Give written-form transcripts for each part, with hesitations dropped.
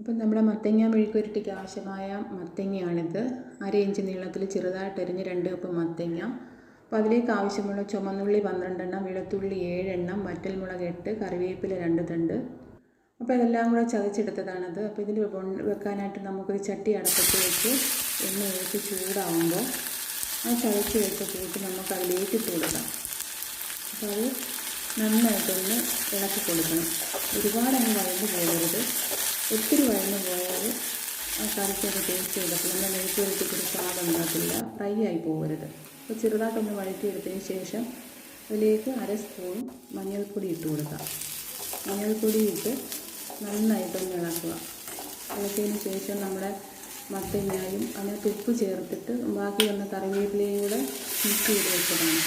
അപ്പം നമ്മുടെ മത്തങ്ങ മെഴുക്കുവരട്ടിക്ക് ആവശ്യമായ മത്തങ്ങയാണിത്. 1/2 ഇഞ്ച് നീളത്തിൽ ചെറുതായിട്ട് അരിഞ്ഞ് 2 കപ്പ് മത്തങ്ങ. അപ്പോൾ അതിലേക്ക് ആവശ്യമുള്ള ചുമന്നുള്ളി 12 എണ്ണം, വെളുത്തുള്ളി 7 എണ്ണം, വറ്റൽമുളക് 8, കറിവേപ്പില 2 തണ്ട്. അപ്പോൾ ഇതെല്ലാം കൂടെ ചതച്ചെടുത്തതാണത്. അപ്പോൾ ഇതിൽ വെക്കാനായിട്ട് നമുക്കൊരു ചട്ടി അടപ്പത്ത് വെച്ച് എണ്ണ ഒഴിച്ച് ചൂടാവുമ്പോൾ ആ ചതച്ച് വെച്ച കൂട്ട് നമുക്ക് അതിലേക്ക് ഇട്ട് കൊടുക്കാം. അപ്പോൾ അത് നന്നായിട്ടൊന്ന് ഇളക്കി കൊടുക്കണം. ഒരുപാടങ്ങ് വഴന്ന് പോകരുത്. ഒത്തിരി വഴന്ന് പോയാൽ ആ കറിക്കൊക്കെ ടേസ്റ്റ് ചെയ്തപ്പോൾ നമ്മൾ മെഴുക്കുവരട്ടിക്കൊരു സ്വാദുണ്ടാക്കില്ല, ഫ്രൈ ആയി പോകരുത്. അപ്പോൾ ചെറുതായിട്ടൊന്ന് വഴറ്റിയെടുത്തതിന് ശേഷം അതിലേക്ക് 1/2 സ്പൂൺ മഞ്ഞൾപ്പൊടി ഇട്ട് കൊടുക്കാം. മഞ്ഞൾപ്പൊടി ഇട്ട് നന്നായിട്ടൊന്ന് ഇളക്കുക. ഇളക്കിയതിന് ശേഷം നമ്മുടെ മത്തങ്ങയും അതിനകത്ത് ഉപ്പ് ചേർത്തിട്ട് ബാക്കി വന്ന കറിവേപ്പിലയും കൂടെ മിക്സ് ചെയ്ത് വെച്ചതാണ്.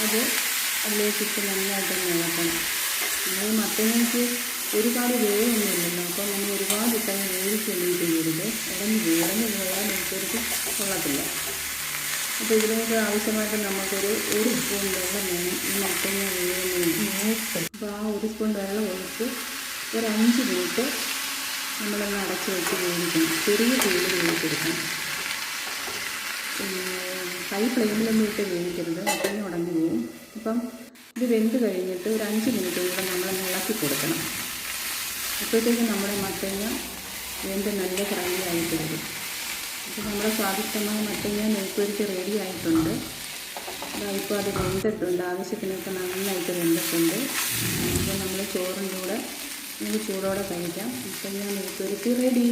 അത് അതിലേക്കിട്ട് നന്നായിട്ടൊന്ന് ഇളക്കണം. നമ്മൾ മത്തങ്ങയ്ക്ക് ഒരുപാട് വേവൊന്നുമില്ലല്ലോ, അപ്പോൾ നമ്മൾ ഒരുപാട് ഇട്ടങ്ങ് വേവിച്ചൊന്നും ചെയ്യരുത്. ഉടഞ്ഞ് പോയാൽ മെഴുക്കുവരട്ടി കൊള്ളത്തില്ല. അപ്പോൾ ഇതിലേക്ക് ആവശ്യമായിട്ട് നമുക്കൊരു 1 സ്പൂൺ വെള്ളം വേണം ഈ മത്തങ്ങ വേവുന്നതിന്. അപ്പോൾ ആ 1 സ്പൂൺ വെള്ളം ഒഴിച്ച് ഒരു 5 മിനിറ്റ് നമ്മളൊന്ന് അടച്ച് വെച്ച് വേവിക്കണം. ചെറിയ തീയിൽ വേവിച്ചെടുക്കണം. ഹൈ ഫ്ലെയിമിലൊന്നും ഇട്ട് വേവിക്കരുത്, മത്തങ്ങ ഉടഞ്ഞു പോകും. അപ്പം ഇത് വെന്ത് കഴിഞ്ഞിട്ട് ഒരു 5 മിനിറ്റ് കൂടെ നമ്മളൊന്ന് ഇളക്കി കൊടുക്കണം. അപ്പോഴത്തേക്കും നമ്മുടെ മത്തങ്ങ വെന്ത് നല്ല ഫ്രൈ ആയിട്ട് വരും. അപ്പോൾ നമ്മുടെ സ്വാദിഷ്ടമായ മത്തങ്ങ മെഴുക്കുവരട്ടി റെഡി ആയിട്ടുണ്ട്. ഇപ്പോൾ അത് വെന്തിട്ടുണ്ട്, ആവശ്യത്തിനൊക്കെ നന്നായിട്ട് വെന്തിട്ടുണ്ട്. അപ്പോൾ നമ്മൾ ചോറിൻ്റെ കൂടെ നമുക്ക് ചൂടോടെ കഴിക്കാം. മത്തങ്ങ മെഴുക്കുവരട്ടി റെഡി.